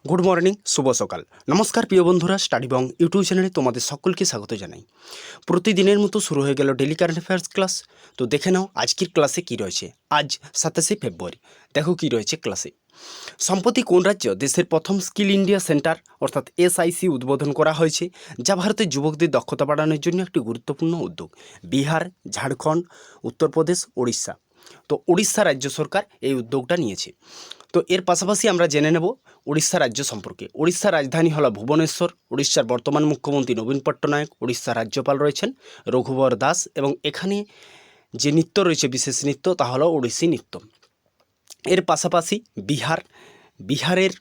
Good morning, শুভ সকাল। নমস্কার প্রিয় বন্ধুরা, স্টাডি বং ইউটিউব চ্যানেলে তোমাদের সকলকে স্বাগত জানাই। প্রতিদিনের মতো শুরু হয়ে গেল ডেলি কারেন্ট অ্যাফেয়ার্স ক্লাস। তো দেখে নাও আজকের ক্লাসে কী রয়েছে। আজ 27শে ফেব্রুয়ারি। দেখো কী রয়েছে ক্লাসে। সম্প্রতি কোন রাজ্য দেশের প্রথম স্কিল ইন্ডিয়া সেন্টার অর্থাৎ SIC উদ্বোধন করা হয়েছে, যা ভারতের যুবকদের দক্ষতা বাড়ানোর জন্য একটি গুরুত্বপূর্ণ উদ্যোগ? বিহার, ঝাড়খণ্ড, উত্তরপ্রদেশ, ওড়িশা। তো ওড়িশা রাজ্য সরকার এই উদ্যোগটা নিয়েছে। তো এর পাশাপাশি আমরা জেনে নেব উড়িষ্যা রাজ্য সম্পর্কে। উড়িষ্যার রাজধানী হলো ভুবনেশ্বর। উড়িষ্যার বর্তমান মুখ্যমন্ত্রী নবীন পট্টনায়ক। উড়িষ্যার রাজ্যপাল রয়েছেন রঘুবর দাস এবং এখানে যে নৃত্য রয়েছে, বিশেষ নৃত্য, তা হলো ওড়িশি নৃত্য। এর পাশাপাশি বিহারের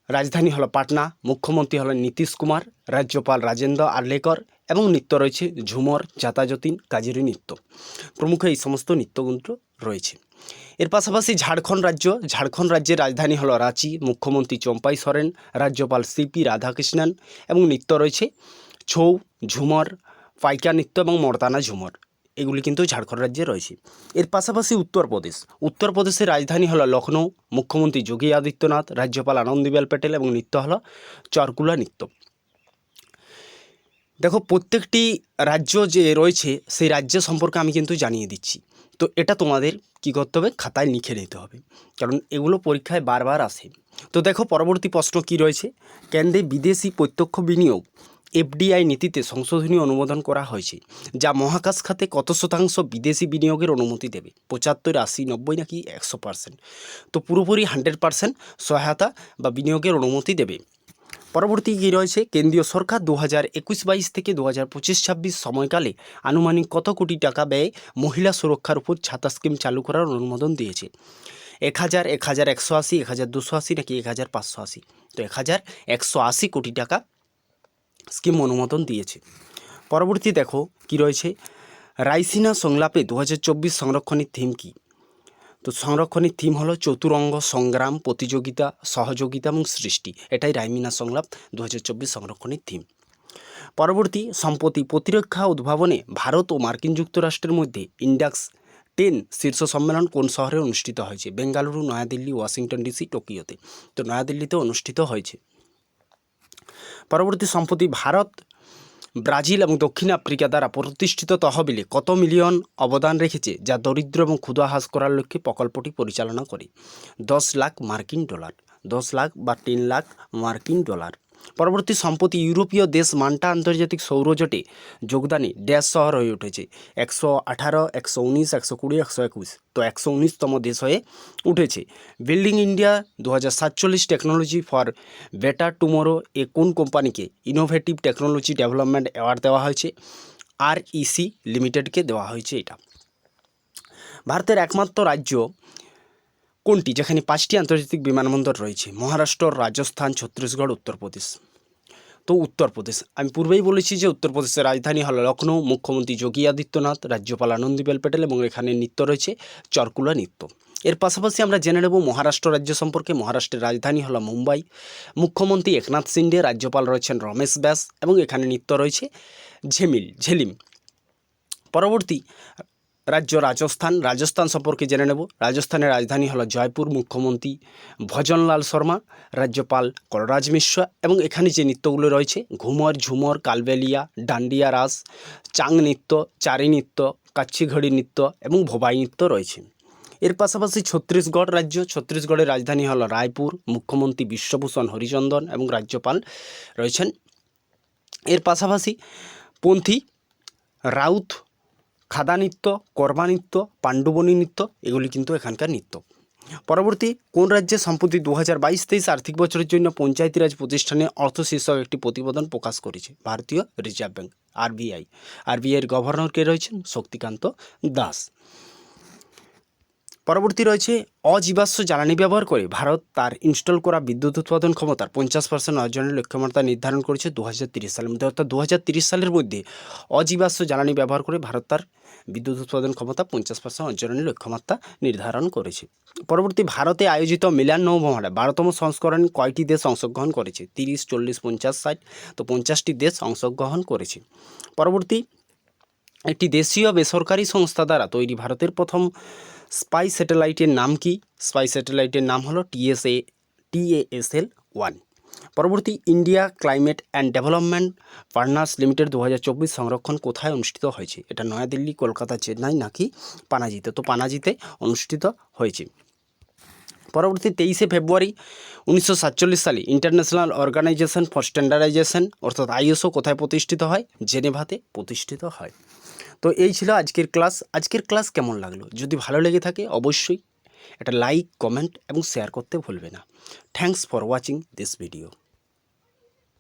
রাজধানী হলো পাটনা। মুখ্যমন্ত্রী হলেন নীতিশ কুমার, রাজ্যপাল রাজেন্দ্র আর্লেকর এবং নৃত্য রয়েছে ঝুমর, জাতাযতীন, কাজেরি নৃত্য প্রমুখ। এই সমস্ত নৃত্যগুলো রয়েছে। এর পাশাপাশি ঝাড়খণ্ড রাজ্যের রাজধানী হলো রাঁচি। মুখ্যমন্ত্রী চম্পাই সরেন, রাজ্যপাল CP রাধাকৃষ্ণন এবং নৃত্য রয়েছে ছৌ, ঝুমর, পাইকা নৃত্য এবং মর্দানা ঝুমর। এগুলি কিন্তু ঝাড়খণ্ড রাজ্যে রয়েছে। এর পাশাপাশি উত্তরপ্রদেশের রাজধানী হলো লখনৌ। মুখ্যমন্ত্রী যোগী আদিত্যনাথ, রাজ্যপাল আনন্দীবেন প্যাটেল এবং নৃত্য হলো চরকুলা নৃত্য। দেখো, প্রত্যেকটি রাজ্য যে রয়েছে সেই রাজ্য সম্পর্কে আমি কিন্তু জানিয়ে দিচ্ছি। তো এটা তোমাদের কী করতে হবে, খাতায় লিখে নিতে হবে, কারণ এগুলো পরীক্ষায় বারবার আসে। তো দেখো পরবর্তী প্রশ্ন কি রয়েছে। কেন্দ্রে বিদেশি প্রত্যক্ষ বিনিয়োগ FDI নীতিতে সংশোধনী অনুমোদন করা হয়েছে, যা মহাকাশ খাতে কত শতাংশ বিদেশি বিনিয়োগের অনুমতি দেবে? 75, 80, 90 নাকি 100%? তো পুরোপুরি 100% সহায়তা বা বিনিয়োগের অনুমতি দেবে। পরবর্তী কী রয়েছে। কেন্দ্রীয় সরকার 2021-22 থেকে 2025-26 সময়কালে আনুমানিক কত কোটি টাকা ব্যয়ে মহিলা সুরক্ষার উপর ছাতা স্কিম চালু করার অনুমোদন দিয়েছে? 1000, 1180, 1280 নাকি 1580? তো 1180 কোটি টাকা স্কিম অনুমোদন দিয়েছে। পরবর্তী দেখো কি রয়েছে। রাইসিনা সংলাপে 2024 সংরক্ষণের থিম কী? তো সংরক্ষণের থিম হলো চতুরঙ্গ সংগ্রাম, প্রতিযোগিতা, সহযোগিতা এবং সৃষ্টি। এটাই রাইসিনা সংলাপ 2024 সংরক্ষণের থিম। পরবর্তী সম্প্রতি প্রতিরক্ষা উদ্ভাবনে ভারত ও মার্কিন যুক্তরাষ্ট্রের মধ্যে ইন্ডেক্স 10 শীর্ষ সম্মেলন কোন শহরে অনুষ্ঠিত হয়েছে? বেঙ্গালুরু, নয়াদিল্লি, ওয়াশিংটন DC, টোকিওতে। তো নয়াদিল্লিতে অনুষ্ঠিত হয়েছে। পরবর্তী সম্প্রতি ভারত, ব্রাজিল এবং দক্ষিণ আফ্রিকা দ্বারা প্রতিষ্ঠিত তহবিলে কত মিলিয়ন অবদান রেখেছে, যা দরিদ্র এবং ক্ষুধা হ্রাস করার লক্ষ্যে প্রকল্পটি পরিচালনা করে? 10 লাখ মার্কিন ডলার। 10 লাখ বা 3 লাখ মার্কিন ডলার। পরবর্তী সম্প্রতি ইউরোপীয় দেশ মাল্টা আন্তর্জাতিক সৌরজোটে যোগদানে ড্যাশ শহর হয়ে উঠেছে? 118, 119, 120, 121। তো 119তম দেশ হয়ে উঠেছে। Building India 2047 technology for better tomorrow এ কোন কোম্পানিকে ইনোভেটিভ টেকনোলজি ডেভেলপমেন্ট অ্যাওয়ার্ড দেওয়া হয়েছে? REC লিমিটেডকে দেওয়া হয়েছে এটা। ভারতের একমাত্র রাজ্য কোনটি যেখানে 5টি আন্তর্জাতিক বিমানবন্দর রয়েছে? মহারাষ্ট্র, রাজস্থান, ছত্তিশগড়, উত্তরপ্রদেশ। তো উত্তরপ্রদেশ। আমি পূর্বেই বলেছি যে উত্তরপ্রদেশের রাজধানী হলো লখনৌ। মুখ্যমন্ত্রী যোগী আদিত্যনাথ, রাজ্যপাল আনন্দীবেন প্যাটেল এবং এখানে নৃত্য রয়েছে চরকুলা নৃত্য। এর পাশাপাশি আমরা জেনে নেব মহারাষ্ট্র রাজ্য সম্পর্কে। মহারাষ্ট্রের রাজধানী হলো মুম্বাই। মুখ্যমন্ত্রী একনাথ শিন্ডে, রাজ্যপাল রয়েছেন রমেশ ব্যাস এবং এখানে নৃত্য রয়েছে ঝেলিম। পরবর্তী রাজ্য রাজস্থান সম্পর্কে জেনে নেব। রাজস্থানের রাজধানী হলো জয়পুর। মুখ্যমন্ত্রী ভজনলাল শর্মা, রাজ্যপাল কলরাজ মিশ্র এবং এখানে যে নৃত্যগুলো রয়েছে ঘুমর, ঝুমর, কালবেলিয়া, ডান্ডিয়া রাস, চাং নৃত্য, চারি নৃত্য, কাচ্ছি ঘড়ি নৃত্য এবং ভোবাই নৃত্য রয়েছে। এর পাশাপাশি ছত্তিশগড়ের রাজধানী হলো রায়পুর। মুখ্যমন্ত্রী বিশ্বভূষণ হরিচন্দন এবং রাজ্যপাল রয়েছেন। এর পাশাপাশি পন্থী, রাউত, খাদা নৃত্য, করবা নৃত্য, পাণ্ডবনী নৃত্য, এগুলি কিন্তু এখানকার নৃত্য। পরবর্তী কোন রাজ্যে সম্প্রতি 2022-23 আর্থিক বছরের জন্য পঞ্চায়েতি রাজ প্রতিষ্ঠানে অর্থ শীর্ষক একটি প্রতিবেদন প্রকাশ করেছে? ভারতীয় রিজার্ভ ব্যাঙ্ক, RBI-এর গভর্নর কে রয়েছেন? শক্তিকান্ত দাস। পরবর্তী রয়েছে অজীবাশ্ম জ্বালানি ব্যবহার করে ভারত তার ইনস্টল করা বিদ্যুৎ উৎপাদন ক্ষমতার 50% অর্জনের লক্ষ্যমাত্রা নির্ধারণ করেছে 2030 সালের মধ্যে। অর্থাৎ 2030 সালের মধ্যে অজীবাশ্ম জ্বালানি ব্যবহার করে ভারত তার বিদ্যুৎ উৎপাদন ক্ষমতা 50% অর্জনের লক্ষ্যমাত্রা নির্ধারণ করেছে। পরবর্তী ভারতে আয়োজিত মিলান নৌমহড়া 12তম সংস্করণে কয়টি দেশ অংশগ্রহণ করেছে? 30, 40, 50, 60। তো 50টি দেশ অংশগ্রহণ করেছে। পরবর্তী একটি দেশীয় বেসরকারি সংস্থা দ্বারা তৈরি ভারতের প্রথম স্পাই স্যাটেলাইটের নাম কি? স্পাই স্যাটেলাইটের নাম হলো TASL 1। পরবর্তী India climate and development partners limited 2024 সংরক্ষণ কোথায় অনুষ্ঠিত হয়েছে? এটা নয়াদিল্লি, কলকাতা, চেন্নাই নাকি পানাজিতে? তো পানাজিতে অনুষ্ঠিত হয়েছে। পরবর্তী 23শে ফেব্রুয়ারি 1947 সালে ইন্টারন্যাশনাল অর্গানাইজেশন ফর স্ট্যান্ডার্ডাইজেশন অর্থাৎ আইএসও কোথায় প্রতিষ্ঠিত হয়? জেনেভাতে প্রতিষ্ঠিত হয়। তো এই ছিল আজকের ক্লাস। আজকের ক্লাস কেমন লাগলো? যদি ভালো লেগে থাকে অবশ্যই একটা লাইক, কমেন্ট এবং শেয়ার করতে ভুলবে না। Thanks for watching this video.